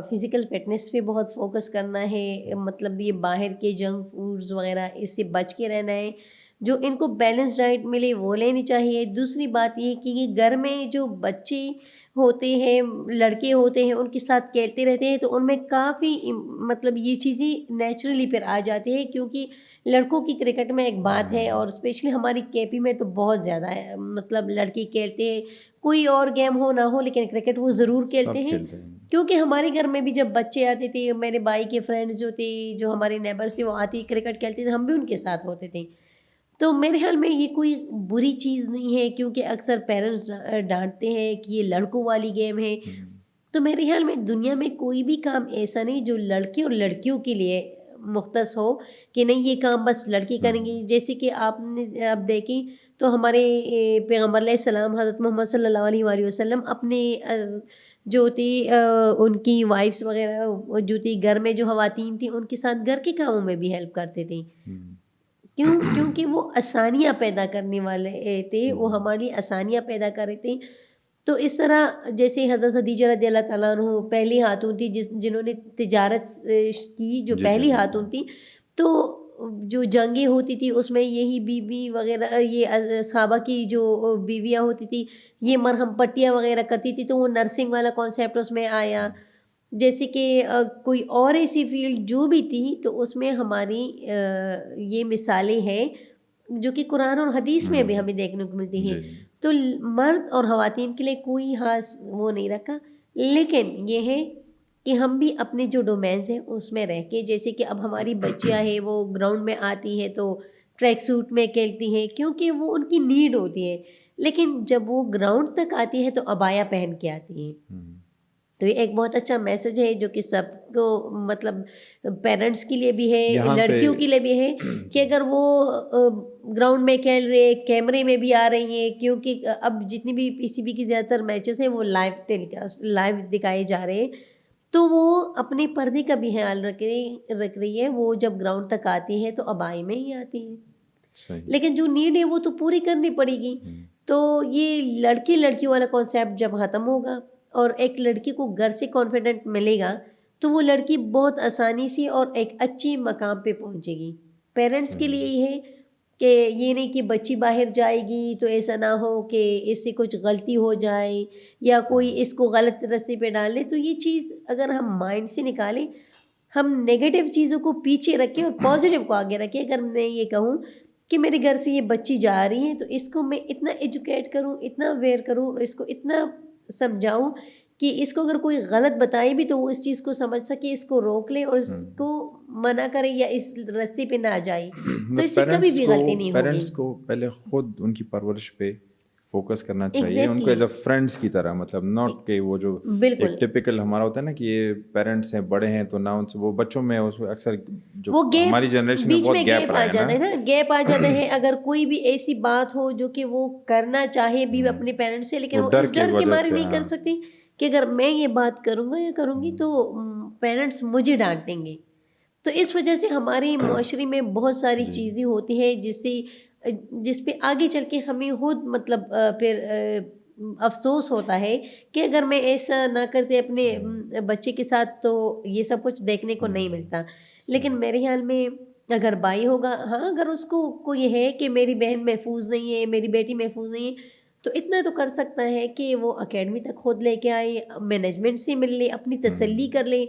फ़िज़िकल फ़िटनेस पे बहुत फ़ोकस करना है, मतलब ये बाहर के जंक फूड्स वग़ैरह इससे बच के रहना है। जो इनको बैलेंस डाइट मिले वो लेनी चाहिए। दूसरी बात ये कि ये घर में जो बच्चे होते हैं, लड़के होते हैं, उनके साथ खेलते रहते हैं तो उनमें काफ़ी मतलब ये चीज़ें नेचुरली फिर आ जाती है, क्योंकि लड़कों की क्रिकेट में एक बात है और स्पेशली हमारी केपी में तो बहुत ज़्यादा है, मतलब लड़के खेलते हैं, कोई और गेम हो ना हो लेकिन क्रिकेट वो ज़रूर खेलते सब हैं। खेलते हैं। क्योंकि हमारे घर में भी जब बच्चे आते थे, मेरे भाई के फ्रेंड्स जो थे, जो हमारे नेबर्स थे, वो आते ही क्रिकेट खेलते थे, हम भी उनके साथ होते थे। तो मेरे ख़्याल में ये कोई बुरी चीज़ नहीं है, क्योंकि अक्सर पेरेंट्स डाँटते हैं कि ये लड़कों वाली गेम है। हुँ, तो मेरे ख़्याल में दुनिया में कोई भी काम ऐसा नहीं जो लड़के और लड़कियों के लिए मुख़्तस हो, कि नहीं ये काम बस लड़के करेंगे। हुँ, जैसे कि आपने आप देखें तो हमारे पैगम्बर अलैहिस्सलाम हज़रत मोहम्मद सल्लल्लाहु अलैहि वसल्लम अपने जो थी उनकी वाइफ़्स वग़ैरह जो थी, घर में जो ख़वातीन थी, उनके साथ घर के कामों में भी हेल्प करते थे। हुँ, क्यों? क्योंकि वो आसानियाँ पैदा करने वाले थे, वो हुँ, हमारी आसानियाँ पैदा कर रहे थे। तो इस तरह जैसे हज़रत खदीजा रज़ियल्लाहु ताला अन्हु पहली खातून थी जिन्होंने तिजारत की, जो जी, जी, पहली जी, खातून थी। तो जो जंगें होती थी उसमें यही बीबी वग़ैरह, ये सहाबा की जो बीवियाँ होती थी, ये मरहम पट्टियाँ वग़ैरह करती थी, तो वो नर्सिंग वाला कॉन्सेप्ट उसमें आया। हुँ, जैसे कि कोई और ऐसी फ़ील्ड जो भी थी, तो उसमें हमारी ये मिसालें हैं जो कि कुरान और हदीस में भी हुँ, हमें देखने को मिलती हैं। जी, तो मर्द और ख़वातीन के लिए कोई ख़ास वो नहीं रखा, लेकिन ये है कि हम भी अपने जो डोमेन्स हैं उसमें रह के, जैसे कि अब हमारी बच्चियां हैं वो ग्राउंड में आती हैं तो ट्रैक सूट में खेलती हैं, क्योंकि वो उनकी नीड होती है। लेकिन जब वो ग्राउंड तक आती है तो अबाया पहन के आती हैं। हुँ, तो ये एक बहुत अच्छा मैसेज है जो कि सबको, मतलब पेरेंट्स के लिए भी है, यहाँ पे लड़कियों के लिए भी है, कि जी, अगर वो ग्राउंड में खेल रहे, कैमरे में भी आ रही हैं, क्योंकि अब जितनी भी पीसीबी की ज़्यादातर मैचेस हैं वो लाइव टेलीकास्ट लाइव दिखाए जा रहे हैं। तो वो अपने पर्दे का भी ख़्याल रख रही है, वो जब ग्राउंड तक आती है तो अबाई में ही आती है। सही। लेकिन जो नीड है वो तो पूरी करनी पड़ेगी। हुँ, तो ये लड़के-लड़कियों वाला कॉन्सेप्ट जब ख़त्म होगा और एक लड़की को घर से कॉन्फिडेंट मिलेगा, तो वो लड़की बहुत आसानी से और एक अच्छी मकाम पे पहुँचेगी। पेरेंट्स के सही। लिए ये है कि ये नहीं कि बच्ची बाहर जाएगी तो ऐसा ना हो कि इससे कुछ गलती हो जाए या कोई हुँ, इसको गलत रास्ते पे डाल दे। तो ये चीज़ अगर हम माइंड से निकालें, हम नेगेटिव चीज़ों को पीछे रखें और पॉजिटिव को आगे रखें। अगर मैं ये कहूँ कि मेरे घर से ये बच्ची जा रही है तो इसको मैं इतना एजुकेट करूँ, इतना अवेयर करूँ और इसको इतना समझाऊँ कि इसको अगर कोई गलत बताए भी तो वो इस चीज़ को समझ सके, इसको रोक ले और हुँ। इसको मना करे या इस रास्ते पे ना जाए। तो मतलब इससे कभी भी गलती नहीं होगी। पेरेंट्स को पहले खुद उनकी परवरिश पे फोकस करना चाहिए, उनको एग्ज़ैक्टली। एज़ अ फ्रेंड्स की तरह, मतलब ए नॉट कि वो जो एक बिल्कुल। टिपिकल हमारा होता है ना कि ये पेरेंट्स हैं, बड़े हैं तो ना उनसे वो बच्चों में उसमें अक्सर जो वो गैप, हमारी जनरेशन में बीच बहुत में गैप गैप रहा आ है ना। जाता है ना, गैप आ जाता है। अगर कोई भी ऐसी बात हो जो कि वो करना चाहे भी हुँ, अपने पेरेंट्स से, लेकिन वो वो डर इस की डर के वजह मारे से नहीं हाँ। कर सकती कि अगर मैं ये बात करूँगा या करूँगी हुँ, तो पेरेंट्स मुझे डाँटेंगे। तो इस वजह से हमारे माशरे में बहुत सारी जी। चीज़ें होती हैं जिससे जिस पे आगे चल के हमें खुद मतलब फिर अफ़सोस होता है कि अगर मैं ऐसा ना करते अपने हुँ, बच्चे के साथ तो ये सब कुछ देखने को नहीं हुँ, मिलता। लेकिन सही। मेरे ख़्याल में अगर भाई होगा, हाँ, अगर उसको को ये है कि मेरी बहन महफ़ूज़ नहीं है, मेरी बेटी महफ़ूज़ नहीं है, तो इतना तो कर सकता है कि वो अकेडमी तक खुद लेके आए, मैनेजमेंट से मिल ले, अपनी तसल्ली हुँ, कर ले।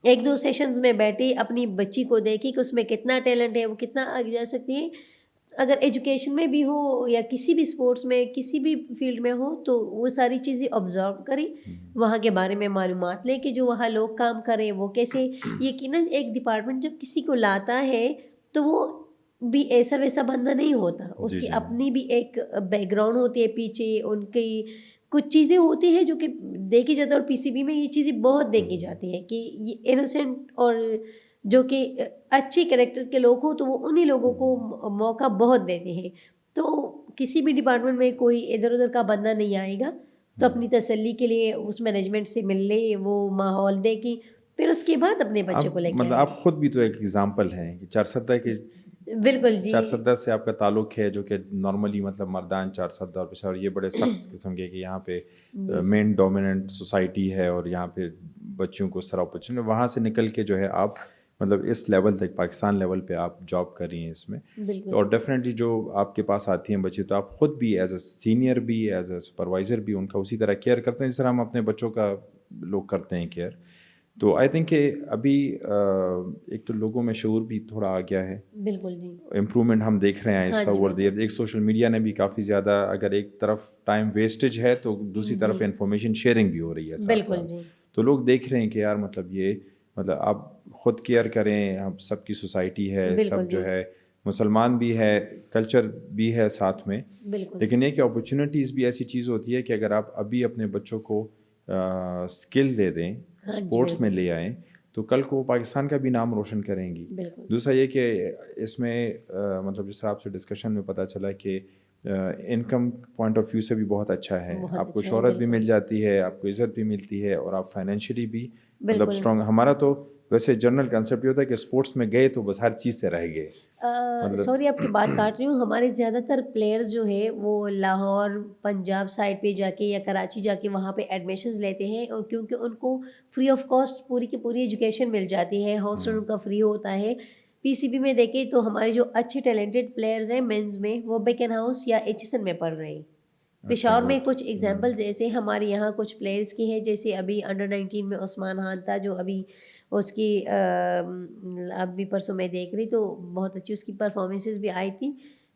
1-2 सेशंस में बैठे, अपनी बच्ची को देखे कि उसमें कितना टैलेंट है, वो कितना आगे जा सकती है। अगर एजुकेशन में भी हो या किसी भी स्पोर्ट्स में, किसी भी फ़ील्ड में हो, तो वो सारी चीज़ें ऑब्ज़र्व करें, हुँ, वहाँ के बारे में मालूमात लें कि जो वहाँ लोग काम कर रहे हैं, वो कैसे। यकीनन एक डिपार्टमेंट जब किसी को लाता है, तो वो भी ऐसा-वैसा बंदा नहीं होता। जी, उसकी जी। अपनी भी एक बैकग्राउंड होती है पीछे, उनकी कुछ चीज़ें होती हैं जो कि देखी जाती है और पीसीबी में ये चीज़ें बहुत देखी हुँ, जाती हैं कि ये इनोसेंट और जो कि अच्छे कैरेक्टर के लोग हों तो वो उन्हीं लोगों को हुँ, मौका बहुत देते हैं। तो किसी भी डिपार्टमेंट में कोई इधर-उधर का बंदा नहीं आएगा, तो हुँ। अपनी तसल्ली के लिए उस मैनेजमेंट से मिल ले, वो माहौल देखें, फिर उसके बाद अपने बच्चे को अब लेके मतलब आएँ। आप खुद भी तो एक एग्ज़ाम्पल हैं कि चारसद्दा के बिल्कुल जी। चारसद्दा से आपका ताल्लुक़ है, जो कि नॉर्मली मतलब मर्दान चारसद्दा और पेशावर ये बड़े सख्त किस्म के, कि यहाँ पे जी, मेन डोमिनेंट सोसाइटी है और यहाँ पे बच्चियों को सारा अपॉर्चुनिटी, वहाँ से निकल के जो है आप मतलब इस लेवल तक, पाकिस्तान लेवल पे आप जॉब कर रही हैं इसमें। तो बिल्कुल। और डेफिनेटली जो आपके पास आती हैं बच्ची, तो आप ख़ुद भी एज अ सीनियर भी, एज अ सुपरवाइज़र भी उनका उसी तरह केयर करते हैं जिस तरह हम अपने बच्चों का लोग करते हैं केयर। तो आई थिंक कि अभी एक तो लोगों में शऊर भी थोड़ा आ गया है, बिल्कुल जी। इम्प्रूवमेंट हम देख रहे हैं हाँ आहिस्ता जी, ओवर द बिल्कुल। ईयर। एक सोशल मीडिया ने भी काफ़ी ज़्यादा, अगर एक तरफ टाइम वेस्टेज है तो दूसरी जी, तरफ इंफॉर्मेशन शेयरिंग भी हो रही है साथ बिल्कुल साथ। जी। तो लोग देख रहे हैं कि यार मतलब ये, मतलब आप ख़ुद केयर करें, हम सबकी सोसाइटी है, सब बिल्कुल जो जी, है मुसलमान भी है, कल्चर भी है साथ में। बिल्कुल। लेकिन ये कि अपॉर्चुनिटीज़ भी ऐसी चीज़ होती है कि अगर आप अभी अपने बच्चों को स्किल दे दें, हाँ जी, स्पोर्ट्स में बिल्कुल, ले आएँ, तो कल को पाकिस्तान का भी नाम रोशन करेंगी। बिल्कुल। दूसरा ये कि इसमें मतलब जिस तरह आपसे डिस्कशन में पता चला कि इनकम पॉइंट ऑफ व्यू से भी बहुत अच्छा है, बहुत आपको अच्छा है, शोहरत भी बिल्कुल। मिल जाती है, आपको इज़्ज़त भी मिलती है और आप फाइनेंशियली भी मतलब बिल्कुल। स्ट्रॉन्ग। हमारा तो वैसे जनरल कंसेप्ट ये होता है कि स्पोर्ट्स में गए तो बस हर चीज़ से रह गए, मतलब सॉरी आपकी बात काट रही हूँ, हमारे ज़्यादातर प्लेयर्स जो है वो लाहौर, पंजाब साइड पे जाके या कराची जाके वहाँ पे एडमिशन्स लेते हैं, और क्योंकि उनको फ्री ऑफ कॉस्ट पूरी की पूरी एजुकेशन मिल जाती है, हॉस्टल हुँ, उनका फ्री होता है। पीसीबी में देखें तो हमारे जो अच्छे टैलेंटेड प्लेयर्स हैं मेंस में, वो बेकन हाउस या एचएसएन में पढ़ रहे हैं। ओके पेशावर में गुड। कुछ एग्जांपल्स जैसे हमारे यहाँ कुछ प्लेयर्स की है, जैसे अभी अंडर 19 में उस्मान खान था, जो अभी उसकी अभी परसों मैं देख रही तो बहुत अच्छी उसकी परफॉर्मेंसेस भी आई थी।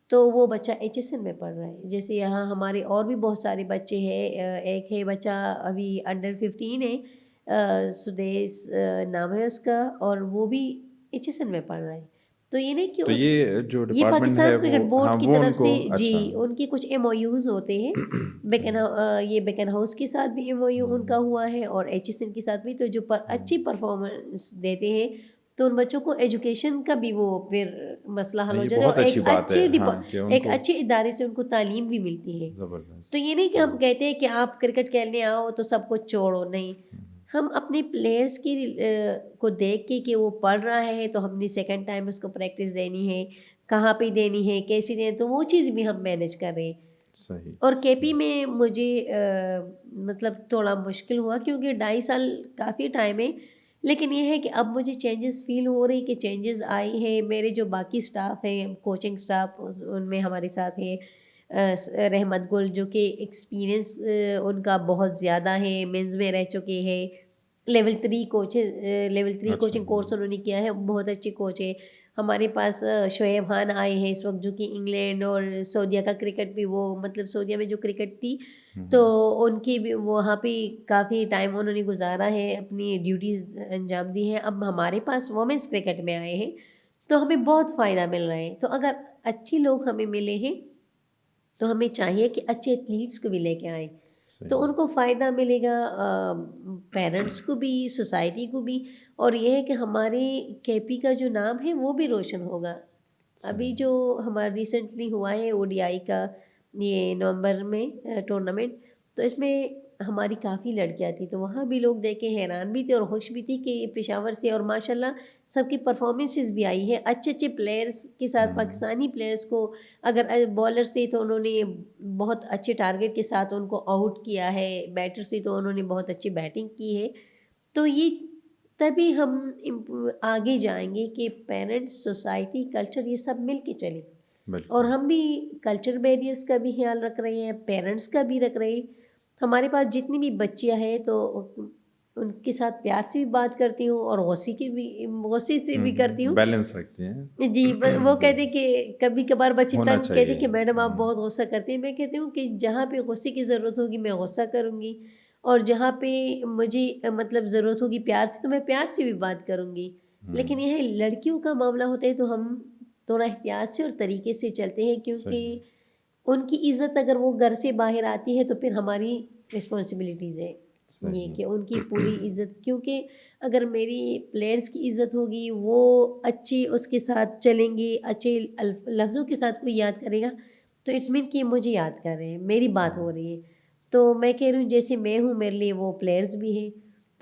तो वो बच्चा एचएसएन में पढ़ रहा है। जैसे यहाँ हमारे और भी बहुत सारे बच्चे हैं, एक है बच्चा अभी अंडर 15 है, सुदेश नाम है उसका, और वो भी एचएसएन में पढ़ रहा है। तो ये नहीं कि तो उस ये जो ये डिपार्टमेंट है पाकिस्तान वो, क्रिकेट हाँ बोर्ड की वो तरफ से उनको, जी, अच्छा उनके कुछ एमओयूज होते हैं। सही। ये बेकन हाउस के साथ भी एमओयू उनका हुआ है और एचएसएन के साथ भी। तो जो अच्छी परफॉर्मेंस देते हैं तो उन बच्चों को एजुकेशन का भी वो फिर मसला हल हाँ, हो ये जाता है, बहुत और अच्छी बात है, हाँ कि एक उनको अच्छे इदारे से उनको तालीम भी मिलती है। तो ज़बरदस्त। ये नहीं कि हम कहते हैं कि आप क्रिकेट खेलने आओ तो सब कुछ छोड़ो, नहीं। हम अपने प्लेयर्स की को देख के कि वो पढ़ रहा है तो हमने सेकंड टाइम उसको प्रैक्टिस देनी है, कहाँ पे देनी है, कैसे देनी है, तो वो चीज़ भी हम मैनेज कर रहे हैं। सही, और केपी सही। में मुझे मतलब थोड़ा मुश्किल हुआ, क्योंकि 2.5 साल काफ़ी टाइम है। लेकिन ये है कि अब मुझे चेंजेस फ़ील हो रही कि चेंजेस आई हैं। मेरे जो बाकी स्टाफ हैं, कोचिंग स्टाफ, उनमें हमारे साथ है रहमत गुल, जो कि एक्सपीरियंस उनका बहुत ज़्यादा है, मेंस में रह चुके हैं। लेवल 3 अच्छा, कोचिंग कोर्स उन्होंने किया है, बहुत अच्छे कोच है। हमारे पास शोएब खान आए हैं इस वक्त, जो कि इंग्लैंड और सऊदीया का क्रिकेट भी, वो मतलब सऊदीया में जो क्रिकेट थी तो हुँ, उनकी भी वहाँ पे काफ़ी टाइम उन्होंने गुजारा है, अपनी ड्यूटीज़ अंजाम दी हैं। अब हमारे पास वोमेंस क्रिकेट में आए हैं तो हमें बहुत फ़ायदा मिल रहा है। तो अगर अच्छे लोग हमें मिले हैं तो हमें चाहिए कि अच्छे एथलीट्स को भी लेके आएँ, तो सही, उनको फ़ायदा मिलेगा, पेरेंट्स को भी, सोसाइटी को भी। और ये है कि हमारे केपी का जो नाम है वो भी रोशन होगा। अभी सही। जो हमारा रिसेंटली हुआ है ओडीआई का, ये नवंबर में टूर्नामेंट, तो इसमें हमारी काफ़ी लड़कियां थी, तो वहाँ भी लोग देख के हैरान भी थे और खुश भी थी कि ये पेशावर से, और माशाल्लाह सबकी परफॉर्मेंसेस भी आई है अच्छे अच्छे प्लेयर्स के साथ। हुँ, पाकिस्तानी प्लेयर्स को अगर बॉलर से तो उन्होंने बहुत अच्छे टारगेट के साथ उनको आउट किया है, बैटर से तो उन्होंने बहुत अच्छी बैटिंग की है। तो ये तभी हम आगे जाएंगे कि पेरेंट्स, सोसाइटी, कल्चर, ये सब मिल के चले। और बिल्कुल। हम भी कल्चर बैरियर्स का भी ख्याल रख रहे हैं, पेरेंट्स का भी रख रहे हैं। हमारे पास जितनी भी बच्चियां हैं तो उनके साथ प्यार से भी बात करती हूँ और गौसी से भी करती हूँ। बैलेंस रखती हैं। जी, वो कहते ज़रूर, हैं कि कभी कभार बच्चे होना तंग कहते हैं चाहिए। कि मैडम आप हुँ, बहुत गुस्सा करते हैं। मैं कहती हूँ कि जहाँ पे गुस्से की ज़रूरत होगी मैं गुस्सा करूँगी, और जहाँ पे मुझे मतलब ज़रूरत होगी प्यार से, तो मैं प्यार से भी बात करूँगी। लेकिन हुँ, यह लड़कियों का मामला होता है तो हम थोड़ा एहतियात से और तरीके से चलते हैं, क्योंकि सही, उनकी इज़्ज़त अगर वो घर से बाहर आती है तो फिर हमारी रिस्पॉन्सिबिलिटीज़ है ये सही। कि उनकी पूरी इज़्ज़त, क्योंकि अगर मेरी प्लेयर्स की इज़्ज़त होगी, वो अच्छी उसके साथ चलेंगे, अच्छे लफ्ज़ों के साथ कोई याद करेगा, तो इट्स मीन कि मुझे याद कर रहे हैं, मेरी बात हो हुँ, रही है। तो मैं कह रही हूँ जैसे मैं हूँ मेरे लिए वो प्लेयर्स भी हैं।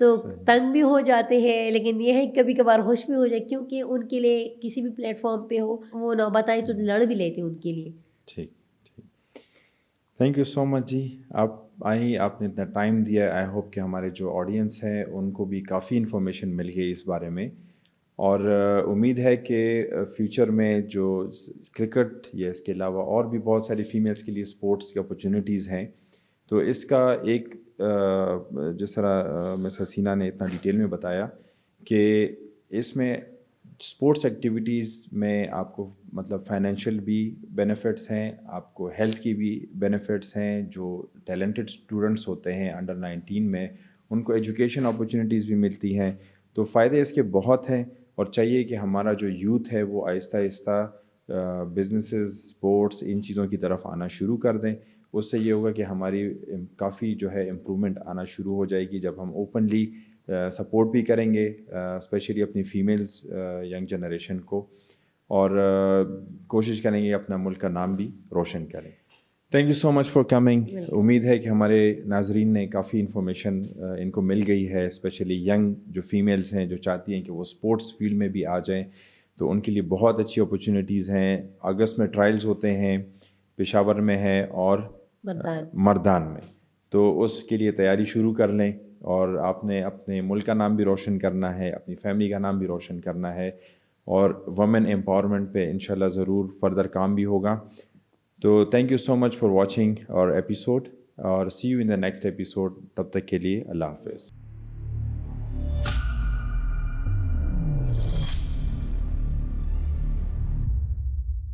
तो सही। तंग भी हो जाते हैं, लेकिन ये है कभी कभार खुश भी हो जाए, क्योंकि उनके लिए किसी भी प्लेटफॉर्म पे हो वो नौबत आई तो लड़ भी लेते हैं उनके लिए। ठीक ठीक। थैंक यू सो मच जी। आप आई, आपने इतना टाइम दिया। आई होप कि हमारे जो ऑडियंस हैं उनको भी काफ़ी इन्फॉर्मेशन मिल गई इस बारे में। और उम्मीद है कि फ्यूचर में जो क्रिकेट या इसके अलावा और भी बहुत सारी फ़ीमेल्स के लिए स्पोर्ट्स की अपॉर्चुनिटीज़ हैं, तो इसका एक जिस तरह मिस हसीना ने इतना डिटेल में बताया कि इसमें स्पोर्ट्स एक्टिविटीज़ में आपको मतलब फाइनेंशियल भी बेनिफिट्स हैं, आपको हेल्थ की भी बेनिफिट्स हैं। जो टैलेंटेड स्टूडेंट्स होते हैं अंडर 19 में, उनको एजुकेशन अपॉर्चुनिटीज़ भी मिलती हैं। तो फ़ायदे इसके बहुत हैं और चाहिए कि हमारा जो यूथ है वो आहिस्ता आहिस्ता बिजनेसेस, स्पोर्ट्स, इन चीज़ों की तरफ आना शुरू कर दें। उससे ये होगा कि हमारी काफ़ी जो है इम्प्रूवमेंट आना शुरू हो जाएगी जब हम ओपनली सपोर्ट भी करेंगे स्पेशली अपनी फ़ीमेल्स यंग जनरेशन को, और कोशिश करेंगे अपना मुल्क का नाम भी रोशन करें। Thank you so much for coming. उम्मीद है कि हमारे नाजरीन ने काफ़ी इन्फॉर्मेशन इनको मिल गई है, स्पेशली यंग जो फ़ीमेल्स हैं जो चाहती हैं कि वो स्पोर्ट्स फील्ड में भी आ जाएं, तो उनके लिए बहुत अच्छी अपॉर्चुनिटीज़ हैं। अगस्त में ट्रायल्स होते हैं, पेशावर में है और मर्दान में, तो उसके लिए तैयारी शुरू कर लें। और आपने अपने मुल्क का नाम भी रोशन करना है, अपनी फैमिली का नाम भी रोशन करना है, और वुमेन एम्पावरमेंट पे इंशाल्लाह ज़रूर फर्दर काम भी होगा। तो thank you so much for watching our episode, और see you in the next episode. तब तक के लिए अल्लाह हाफ़िज़।